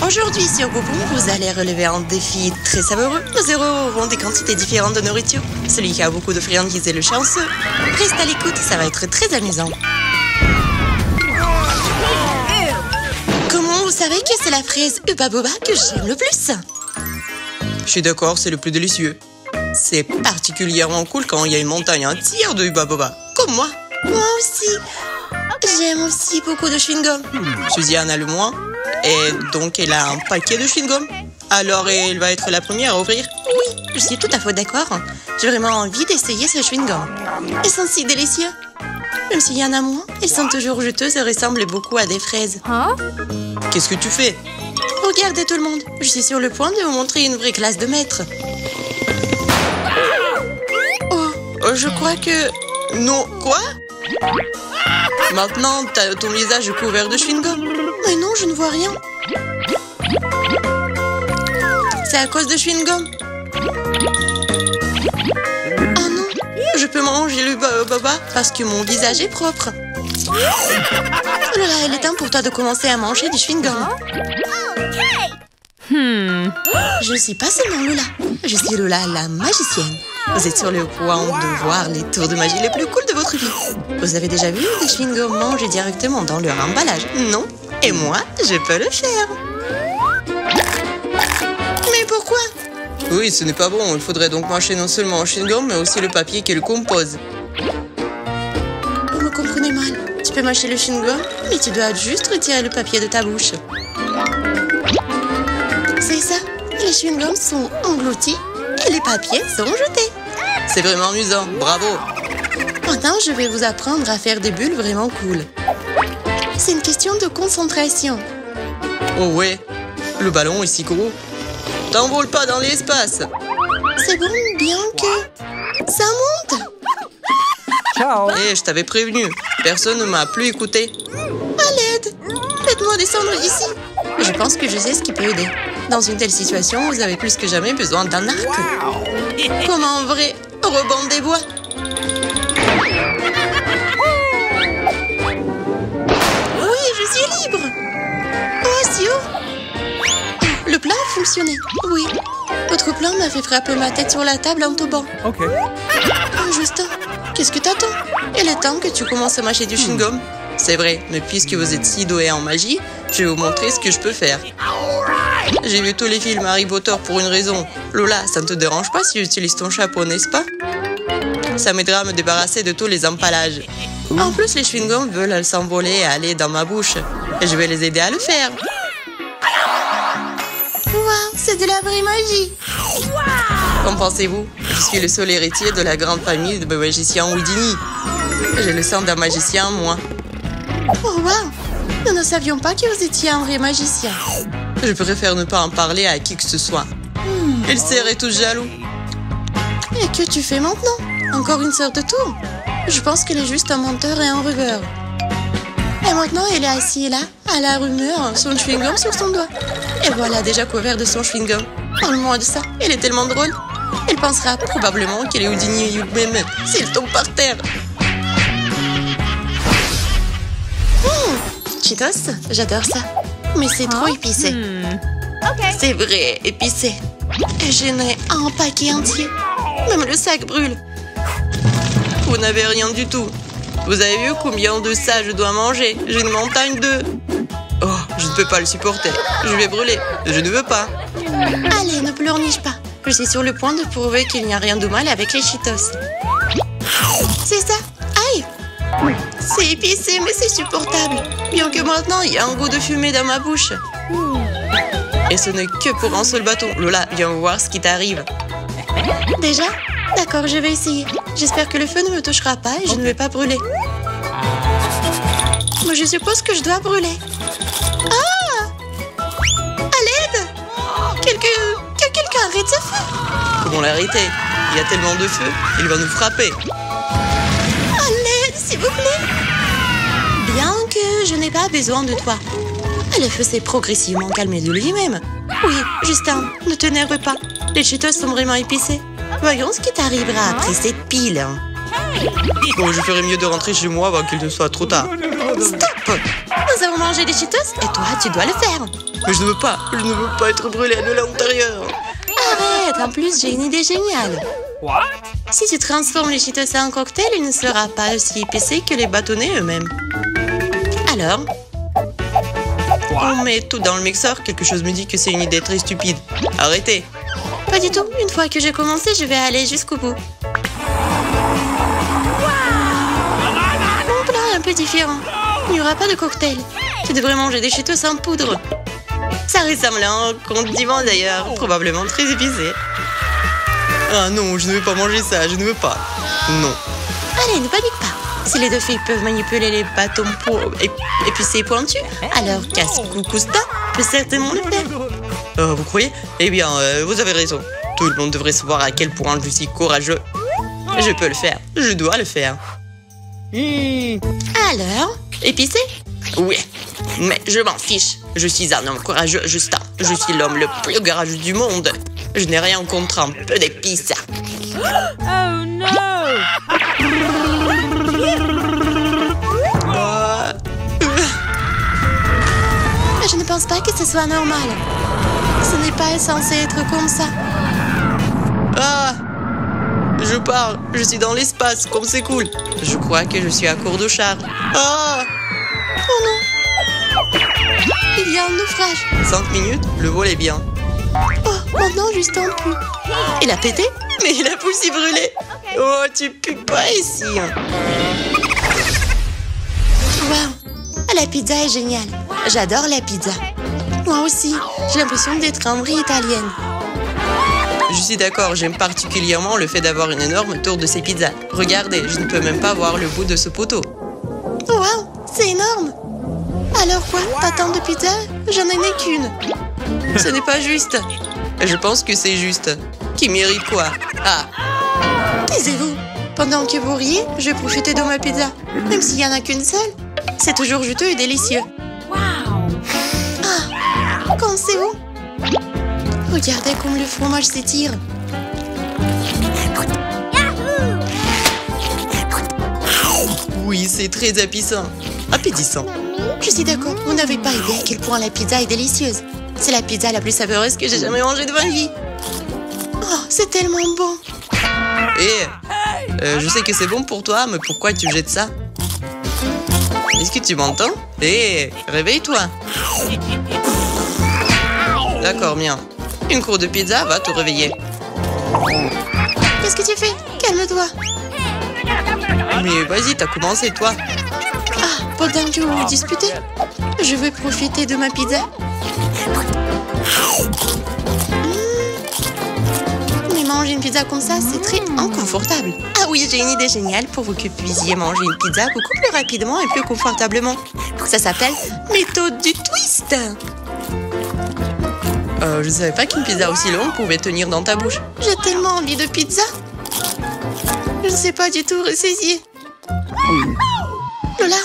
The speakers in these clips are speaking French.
Aujourd'hui sur Boubou, vous allez relever un défi très savoureux. Nos héros auront des quantités différentes de nourriture. Celui qui a beaucoup de friandises est le chanceux. Reste à l'écoute, ça va être très amusant. Comment vous savez que c'est la fraise Hubba Bubba que j'aime le plus? Je suis d'accord, c'est le plus délicieux. C'est particulièrement cool quand il y a une montagne entière de Hubba Bubba, comme moi. Moi aussi. J'aime aussi beaucoup de chewing-gum. Suzy en a le moins, et donc elle a un paquet de chewing-gum. Alors elle va être la première à ouvrir. Oui, je suis tout à fait d'accord. J'ai vraiment envie d'essayer ces chewing-gums. Ils sont si délicieux. Même s'il y en a moins, ils sont toujours juteuses et ressemblent beaucoup à des fraises. Hein? Qu'est-ce que tu fais? Regardez tout le monde, je suis sur le point de vous montrer une vraie classe de maître. Oh, je crois que... Non, quoi? Maintenant, t'as ton visage couvert de chewing-gum. Mais non, je ne vois rien. C'est à cause de chewing-gum. Ah non, je peux manger le baba parce que mon visage est propre. Lola, il est temps pour toi de commencer à manger du chewing-gum. Je ne suis pas seulement Lola, je suis Lola la magicienne. Vous êtes sur le point de voir les tours de magie les plus cool de votre vie. Vous avez déjà vu des chewing-gums manger directement dans leur emballage? Non? Et moi, je peux le faire. Mais pourquoi? Oui, ce n'est pas bon. Il faudrait donc mâcher non seulement le chewing-gum, mais aussi le papier qui le compose. Vous me comprenez mal. Tu peux mâcher le chewing-gum, mais tu dois juste retirer le papier de ta bouche. C'est ça. Les chewing-gums sont engloutis et les papiers sont jetés. C'est vraiment amusant. Bravo. Maintenant, je vais vous apprendre à faire des bulles vraiment cool. C'est une question de concentration. Oh ouais, le ballon est si gros. T'envoles pas dans l'espace. C'est bon, bien que... Ça monte. Ciao. Hé, je t'avais prévenu. Personne ne m'a plus écouté. À l'aide. Faites-moi descendre d'ici. Je pense que je sais ce qui peut aider. Dans une telle situation, vous avez plus que jamais besoin d'un arc. Comme un vrai rebond des bois. Oui, je suis libre. Oh, si haut. Le plan a fonctionné. Oui. Votre plan m'a fait frapper ma tête sur la table en tombant. Ok. Oh, Justin, qu'est-ce que t'attends? Il est temps que tu commences à mâcher du chewing-gum. C'est vrai, mais puisque vous êtes si doué en magie, je vais vous montrer ce que je peux faire. J'ai vu tous les films Harry Potter pour une raison. Lola, ça ne te dérange pas si j'utilise ton chapeau, n'est-ce pas? Ça m'aidera à me débarrasser de tous les empallages. En plus, les chewing-gums veulent s'envoler et aller dans ma bouche. Et je vais les aider à le faire. Waouh, c'est de la vraie magie. Qu'en pensez-vous? Je suis le seul héritier de la grande famille de magiciens Houdini. J'ai le sang d'un magicien, moi. Oh waouh, nous ne savions pas que vous étiez un vrai magicien. Je préfère ne pas en parler à qui que ce soit. Ils seraient tous jaloux. Et que tu fais maintenant? Encore une sorte de tour? Je pense qu'il est juste un menteur et un rêveur. Et maintenant, il est assis là, à la rumeur, son chewing-gum sur son doigt. Et voilà, déjà couvert de son chewing-gum. Parle-moi de ça, il est tellement drôle. Il pensera probablement qu'il est Houdini lui-même s'il tombe par terre. Cheetos, j'adore ça. Mais c'est trop épicé. C'est vrai, épicé. Et j'en ai un paquet entier. Même le sac brûle. Vous n'avez rien du tout. Vous avez vu combien de ça je dois manger? J'ai une montagne de... Oh, je ne peux pas le supporter. Je vais brûler. Je ne veux pas. Allez, ne pleurniche pas. Je suis sur le point de prouver qu'il n'y a rien de mal avec les Cheetos. C'est ça. Aïe! C'est épicé, mais c'est supportable. Bien que maintenant, il y a un goût de fumée dans ma bouche. Et ce n'est que pour un seul bâton. Lola, viens voir ce qui t'arrive. Déjà? D'accord, je vais essayer. J'espère que le feu ne me touchera pas et je ne vais pas brûler. Mais je suppose que je dois brûler. Ah! À l'aide! Que quelqu'un arrête ce feu! Comment l'arrêter? Il y a tellement de feu, il va nous frapper. À l'aide, s'il vous plaît! Bien que je n'ai pas besoin de toi. Le feu s'est progressivement calmé de lui-même. Oui, Justin, ne t'énerve pas. Les Cheetos sont vraiment épicés. Voyons ce qui t'arrivera après cette pile. Oh, je ferais mieux de rentrer chez moi avant qu'il ne soit trop tard. Stop! Nous avons mangé des Cheetos et toi, tu dois le faire. Mais je ne veux pas être brûlé de l'intérieur. Arrête, en plus, j'ai une idée géniale. What? Si tu transformes les Cheetos en cocktail, il ne sera pas aussi épicé que les bâtonnets eux-mêmes. Alors, on met tout dans le mixeur. Quelque chose me dit que c'est une idée très stupide. Arrêtez. Pas du tout. Une fois que j'ai commencé, je vais aller jusqu'au bout. Mon plan est un peu différent. Il n'y aura pas de cocktail. Tu devrais manger des Cheetos en poudre. Ça ressemble à un condiment d'ailleurs, probablement très épicé. Ah non, je ne veux pas manger ça, je ne veux pas. Non. Allez, ne panique pas. Si les deux filles peuvent manipuler les bâtons épicés et pointus, alors Casse-Coucoustin peut certainement le faire. Vous croyez? Eh bien, vous avez raison. Tout le monde devrait savoir à quel point je suis courageux. Je peux le faire, je dois le faire. Alors, épicé? Oui, mais je m'en fiche. Je suis un homme courageux, Justin. Je suis l'homme le plus courageux du monde. Je n'ai rien contre un peu d'épices. Oh non! Je ne pense pas que ce soit normal. Ce n'est pas censé être comme ça. Ah! Je parle, je suis dans l'espace, comme c'est cool. Je crois que je suis à court de charge. Ah! Oh non! Il y a un naufrage. 5 minutes, le vol est bien. Oh, maintenant Justin pue. Il a pété? Mais il a aussi brûlé. Oh, tu pues pas ici. Wow, la pizza est géniale. J'adore la pizza. Moi aussi, j'ai l'impression d'être en vrille italienne. Je suis d'accord, j'aime particulièrement le fait d'avoir une énorme tour de ces pizzas. Regardez, je ne peux même pas voir le bout de ce poteau. Wow, c'est énorme. Alors quoi, t'as tant de pizza? J'en ai qu'une. Ce n'est pas juste. Je pense que c'est juste. Qui mérite quoi? Ah. Taisez-vous. Pendant que vous riez, je vais profiter de ma pizza. Même s'il n'y en a qu'une seule. C'est toujours juteux et délicieux. Ah, pensez-vous? Regardez comme le fromage s'étire. Oui, c'est très appétissant. Je suis d'accord, vous n'avez pas idée à quel point la pizza est délicieuse. C'est la pizza la plus savoureuse que j'ai jamais mangée de ma vie. Oh, c'est tellement bon. Je sais que c'est bon pour toi, mais pourquoi tu jettes ça? Est-ce que tu m'entends? Réveille-toi. D'accord, bien. Une croûte de pizza va te réveiller. Qu'est-ce que tu fais? Calme-toi. Mais vas-y, t'as commencé, toi. Ah, pendant que vous vous disputez, je vais profiter de ma pizza. Mais manger une pizza comme ça, c'est très inconfortable. Ah oui, j'ai une idée géniale pour que vous puissiez manger une pizza beaucoup plus rapidement et plus confortablement. Ça s'appelle méthode du twist. Je ne savais pas qu'une pizza aussi longue pouvait tenir dans ta bouche. J'ai tellement envie de pizza. Je ne sais pas du tout ressaisir. Lola,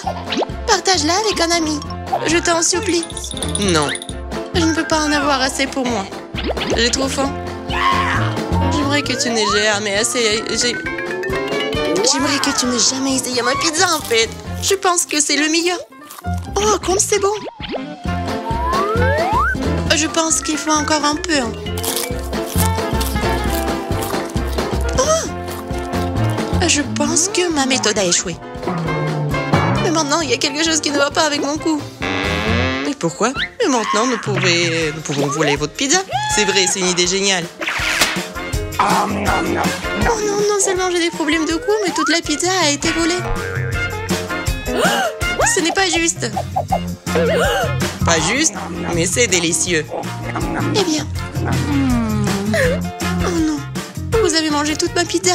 partage-la avec un ami. Je t'en supplie. Non. Je ne peux pas en avoir assez pour moi. J'ai trop faim. J'aimerais que tu n'aies jamais J'aimerais que tu n'aies jamais essayé ma pizza, en fait. Je pense que c'est le meilleur. Oh, comme c'est bon. Je pense qu'il faut encore un peu. Oh! Je pense que ma méthode a échoué. Mais maintenant, il y a quelque chose qui ne va pas avec mon coup. Et pourquoi? Mais maintenant, nous pouvons voler votre pizza. C'est vrai, c'est une idée géniale. Oh non, non seulement j'ai des problèmes de cou, mais toute la pizza a été volée. Ce n'est pas juste. Pas juste, mais c'est délicieux. Eh bien. Oh non, vous avez mangé toute ma pizza.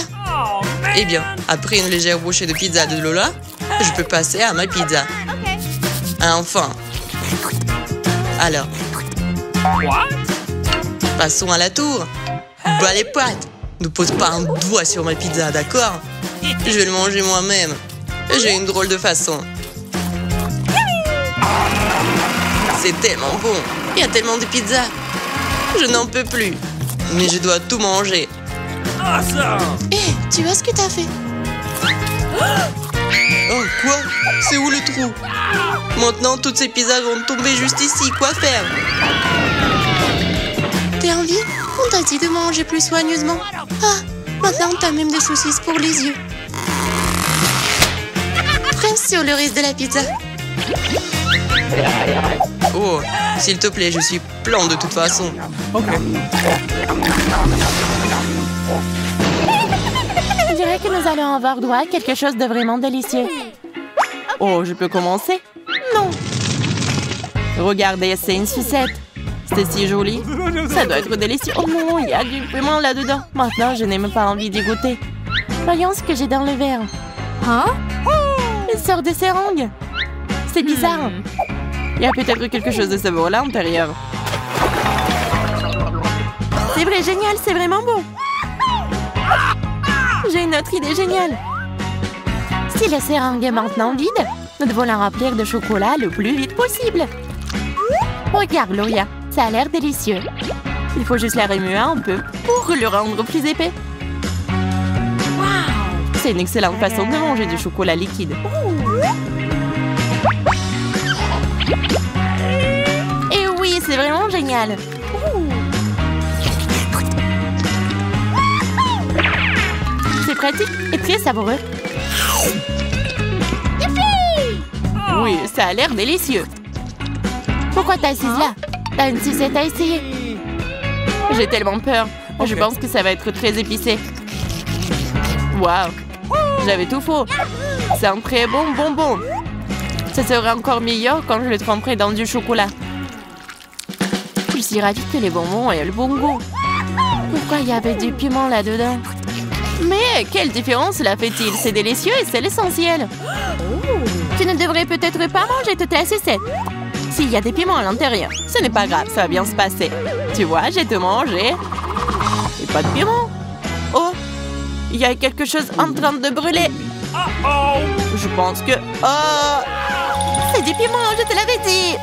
Eh bien, après une légère bouchée de pizza de Lola, je peux passer à ma pizza. Enfin. Alors. Passons à la tour. Bas les pattes. Ne pose pas un doigt sur ma pizza, d'accord? Je vais le manger moi-même. J'ai une drôle de façon. C'est tellement bon. Il y a tellement de pizza. Je n'en peux plus. Mais je dois tout manger. Hé, tu vois ce que t'as fait? Oh, quoi? C'est où le trou? Maintenant, toutes ces pizzas vont tomber juste ici. Quoi faire? T'es en vie? On t'a dit de manger plus soigneusement. Ah, maintenant t'as même des saucisses pour les yeux. Presse sur le reste de la pizza. Oh, s'il te plaît, je suis plein de toute façon. Ok. Je dirais que nous allons avoir droit à quelque chose de vraiment délicieux. Oh, je peux commencer? Non. Regardez, c'est une sucette. C'est si joli. Ça doit être délicieux. Oh non, il y a du piment là-dedans. Maintenant, je n'ai même pas envie d'y goûter. Voyons ce que j'ai dans le verre. Hein? Il sort de seringue. C'est bizarre. Il y a peut-être quelque chose de savoureux à l'intérieur. C'est vrai, génial, c'est vraiment bon. J'ai une autre idée géniale. Si la seringue est maintenant vide, nous devons la remplir de chocolat le plus vite possible. Regarde, Gloria, ça a l'air délicieux. Il faut juste la remuer un peu pour le rendre plus épais. C'est une excellente façon de manger du chocolat liquide. Et oui, c'est vraiment génial. C'est pratique et très savoureux. Oui, ça a l'air délicieux. Pourquoi t'as assise là? T'as une sucette à essayer? J'ai tellement peur. Je pense que ça va être très épicé. Waouh! J'avais tout faux. C'est un très bon bonbon. Ça serait encore meilleur quand je le tremperai dans du chocolat. Je suis ravie que les bonbons aient le bon goût. Pourquoi il y avait du piment là-dedans? Mais quelle différence cela fait-il? C'est délicieux et c'est l'essentiel. Tu ne devrais peut-être pas manger toute la sucette. S'il y a des piments à l'intérieur, ce n'est pas grave, ça va bien se passer. Tu vois, j'ai tout mangé. Et pas de piment. Oh, il y a quelque chose en train de brûler. Je pense que... Oh, c'est du piment, je te l'avais dit.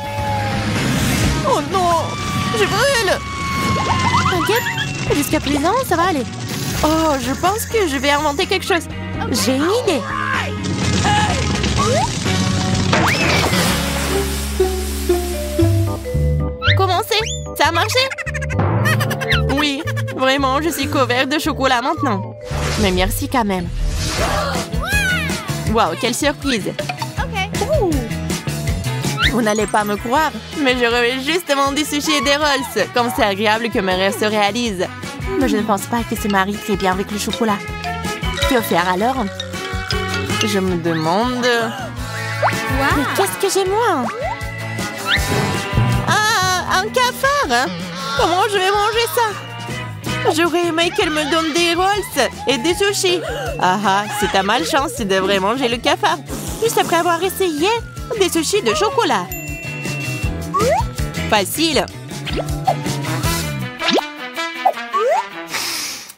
Oh non, je brûle. T'inquiète, jusqu'à présent, ça va aller. Oh, je pense que je vais inventer quelque chose. J'ai une idée. Comment c'est? Ça a marché? Oui, vraiment, je suis couvert de chocolat maintenant. Mais merci quand même. Waouh, quelle surprise. Vous n'allez pas me croire, mais je rêvais justement du sushi et des rolls. Comme c'est agréable que mes rêves se réalisent. Mais je ne pense pas que ça marie très bien avec le chocolat. Que faire alors? Je me demande... Mais qu'est-ce que j'ai moi? Ah, un cafard! Comment je vais manger ça? J'aurais aimé qu'elle me donne des rolls et des sushis. Ah ah, c'est ta malchance, tu devrais manger le cafard. Juste après avoir essayé des sushis de chocolat. Facile.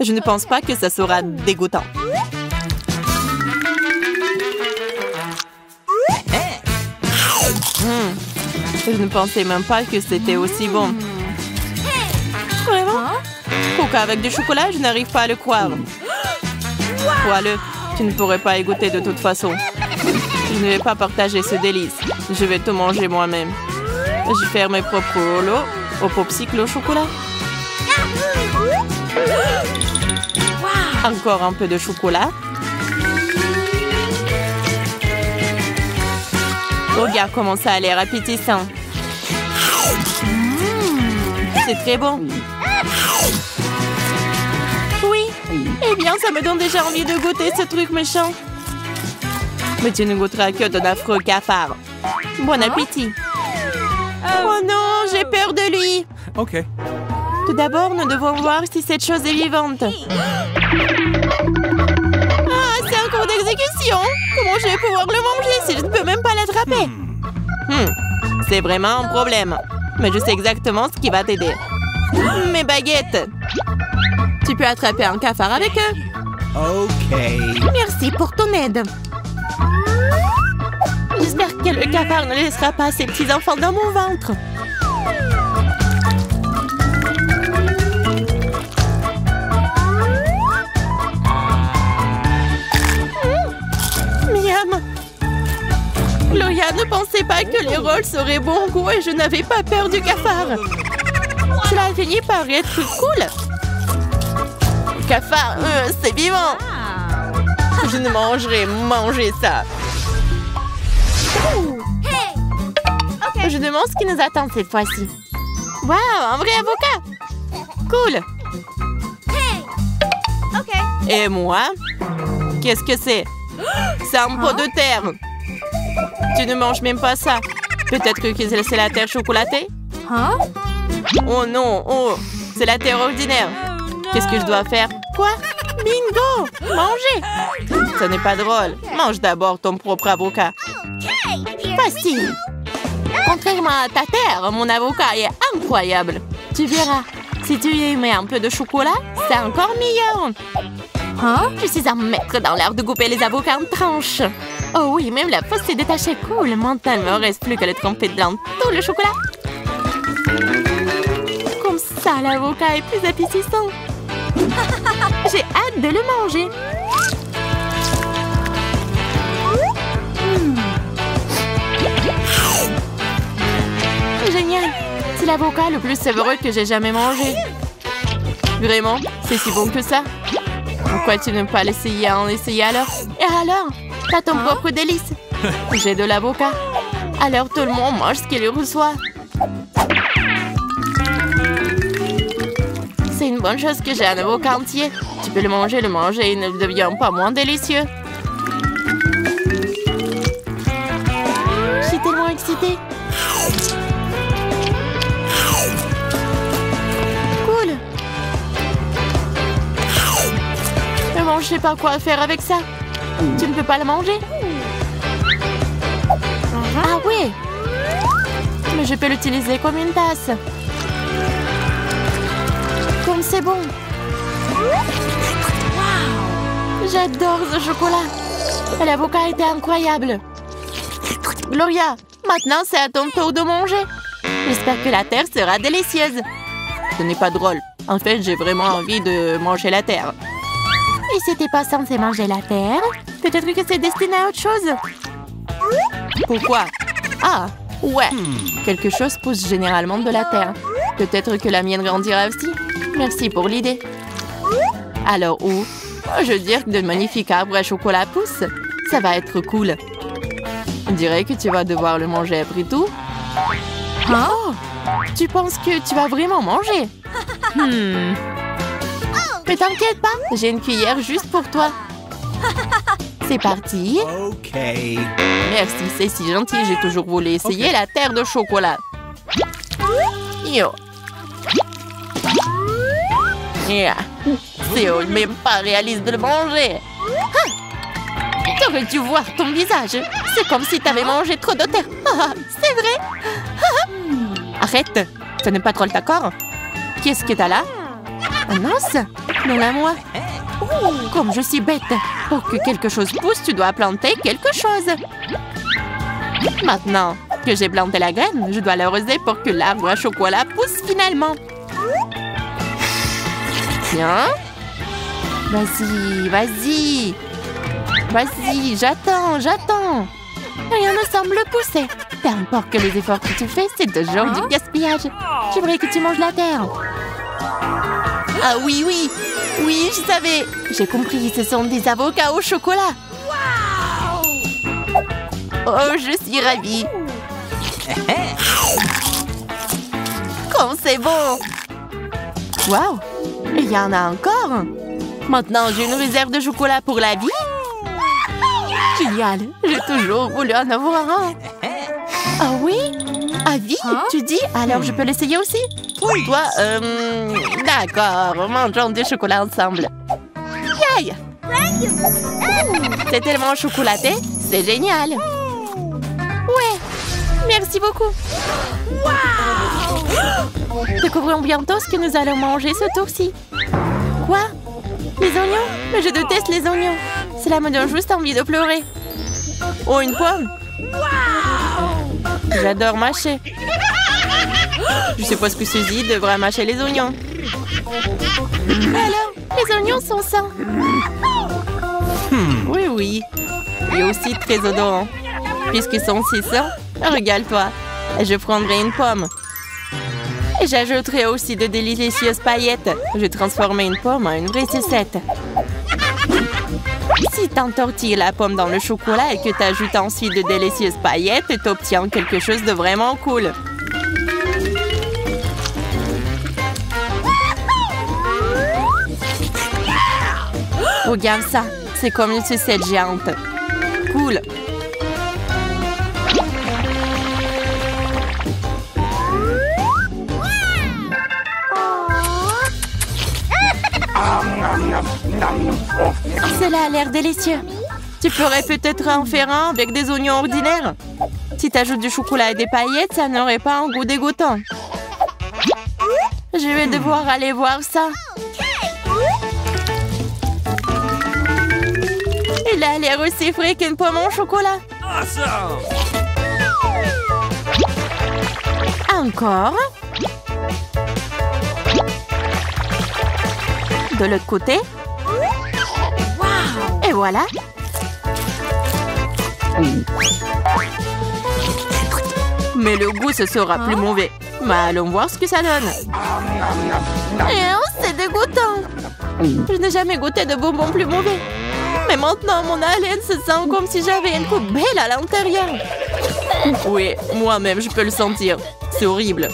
Je ne pense pas que ça sera dégoûtant. Je ne pensais même pas que c'était aussi bon. Vraiment? Coca avec du chocolat, je n'arrive pas à le croire. Crois-le, tu ne pourrais pas y goûter de toute façon. Je ne vais pas partager ce délice. Je vais tout manger moi-même. Je vais faire mes propres rouleaux au popsicle au chocolat. Encore un peu de chocolat. Regarde comment ça a l'air appétissant. C'est très bon. Oui, eh bien, ça me donne déjà envie de goûter ce truc méchant. Mais tu ne goûteras que de l'affreux cafard. Bon appétit. Oh non, j'ai peur de lui. Ok. Tout d'abord, nous devons voir si cette chose est vivante. Ah, c'est un cours d'exécution. Comment je vais pouvoir le manger si je ne peux même pas l'attraper? C'est vraiment un problème. Mais je sais exactement ce qui va t'aider. Mes baguettes. Tu peux attraper un cafard avec eux. Ok. Merci pour ton aide. J'espère que le cafard ne laissera pas ses petits enfants dans mon ventre. Miam. Je ne pensais pas que les rôles seraient bon goût et je n'avais pas peur du cafard. Cela a fini par être cool. Le cafard, c'est vivant. Je ne mangerai manger ça. Je demande ce qui nous attend cette fois-ci. Wow, un vrai avocat. Cool. Et moi? Qu'est-ce que c'est? C'est un pot de terre. Tu ne manges même pas ça. Peut-être que c'est la terre chocolatée? Oh non, oh, c'est la terre ordinaire. Qu'est-ce que je dois faire? Quoi? Bingo! Manger! Ce n'est pas drôle. Mange d'abord ton propre avocat. Facile. Contrairement à ta terre, mon avocat est incroyable. Tu verras. Si tu y mets un peu de chocolat, c'est encore meilleur. Je suis un maître dans l'art de couper les avocats en tranches. Oh oui, même la fausse s'est détachée. Cool, maintenant il ne me reste plus qu'à le tremper dans tout le chocolat. Comme ça, l'avocat est plus appétissant. J'ai hâte de le manger. Génial. C'est l'avocat le plus savoureux que j'ai jamais mangé. Vraiment? C'est si bon que ça? Pourquoi tu ne peux pas l'essayer en essayer alors? Et alors? T'as ton propre délice. J'ai de l'avocat. Alors tout le monde mange ce qu'il reçoit. C'est une bonne chose que j'ai un avocat entier. Tu peux le manger, il ne devient pas moins délicieux. Je suis tellement excitée. Cool. Mais bon, je sais pas quoi faire avec ça. Tu ne peux pas le manger? Ah oui. Mais je peux l'utiliser comme une tasse. Comme c'est bon. J'adore ce chocolat. L'avocat était incroyable. Gloria, maintenant c'est à ton tour de manger. J'espère que la terre sera délicieuse. Ce n'est pas drôle. En fait, j'ai vraiment envie de manger la terre. Et si t'es pas censé manger la terre, peut-être que c'est destiné à autre chose. Pourquoi? Ah, ouais. Quelque chose pousse généralement de la terre. Peut-être que la mienne grandira aussi. Merci pour l'idée. Alors où? Je veux dire que de magnifiques arbres à chocolat poussent. Ça va être cool. On dirait que tu vas devoir le manger après tout. Oh! Tu penses que tu vas vraiment manger? Mais t'inquiète pas, j'ai une cuillère juste pour toi. C'est parti. Ok. Merci, c'est si gentil. J'ai toujours voulu essayer la terre de chocolat. Yo. Yeah. C'est même pas réaliste de le manger. T'aurais dû voir ton visage. C'est comme si t'avais mangé trop de terre. C'est vrai. Arrête. Ce n'est pas trop d'accord. Qu'est-ce que t'as là? Un os? Donne-la-moi. Comme je suis bête. Pour que quelque chose pousse, tu dois planter quelque chose. Maintenant que j'ai planté la graine, je dois l'arroser pour que l'arbre à chocolat pousse finalement. Tiens. Vas-y, vas-y. Vas-y, j'attends. Rien ne semble pousser. Peu importe que les efforts que tu fais, c'est toujours du gaspillage. J'aimerais que tu manges la terre. Ah oui, je savais. J'ai compris, ce sont des avocats au chocolat. Oh, je suis ravie. Comme c'est bon. Waouh, il y en a encore. Maintenant, j'ai une réserve de chocolat pour la vie. Génial, j'ai toujours voulu en avoir un. Ah oui? À vie, tu dis? Alors, je peux l'essayer aussi? Oui. Toi, d'accord, mangeons du chocolat ensemble. Yay! C'est tellement chocolaté, c'est génial. Ouais, merci beaucoup. Wow! Découvrons bientôt ce que nous allons manger ce tour-ci. Quoi? Les oignons? Mais je déteste les oignons. Cela me donne juste envie de pleurer. Oh, une pomme? J'adore mâcher. Je suppose que Suzy devra mâcher les oignons. Alors, les oignons sont sains. Oui. Et aussi très odorants. Puisqu'ils sont 600, régale-toi. Je prendrai une pomme. Et j'ajouterai aussi de délicieuses paillettes. Je transformerai une pomme en une vraie sucette. Si tu entortilles la pomme dans le chocolat et que tu ajoutes ensuite de délicieuses paillettes, tu obtiens quelque chose de vraiment cool. Regarde ça, c'est comme une sucette géante. Cool. Cela a l'air délicieux. Tu pourrais peut-être en faire un avec des oignons ordinaires. Si tu ajoutes du chocolat et des paillettes, ça n'aurait pas un goût dégoûtant. Je vais devoir aller voir ça. Il a l'air aussi frais qu'une pomme au chocolat. Encore. De l'autre côté. Et voilà. Mais le goût, ce sera plus mauvais. Mais allons voir ce que ça donne. C'est dégoûtant. Je n'ai jamais goûté de bonbons plus mauvais. Mais maintenant, mon haleine se sent comme si j'avais une poubelle à l'intérieur. Oui, moi-même, je peux le sentir. C'est horrible.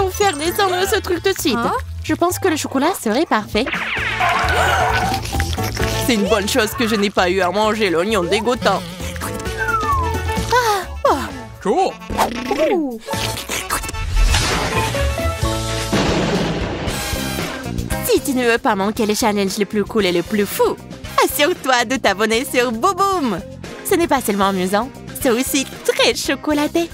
On va faire descendre ce truc tout de suite. Je pense que le chocolat serait parfait. C'est une bonne chose que je n'ai pas eu à manger l'oignon dégoûtant. Cool. Si tu ne veux pas manquer les challenges les plus cool et les plus fous, assure-toi de t'abonner sur Boboom. Ce n'est pas seulement amusant, c'est aussi très chocolaté.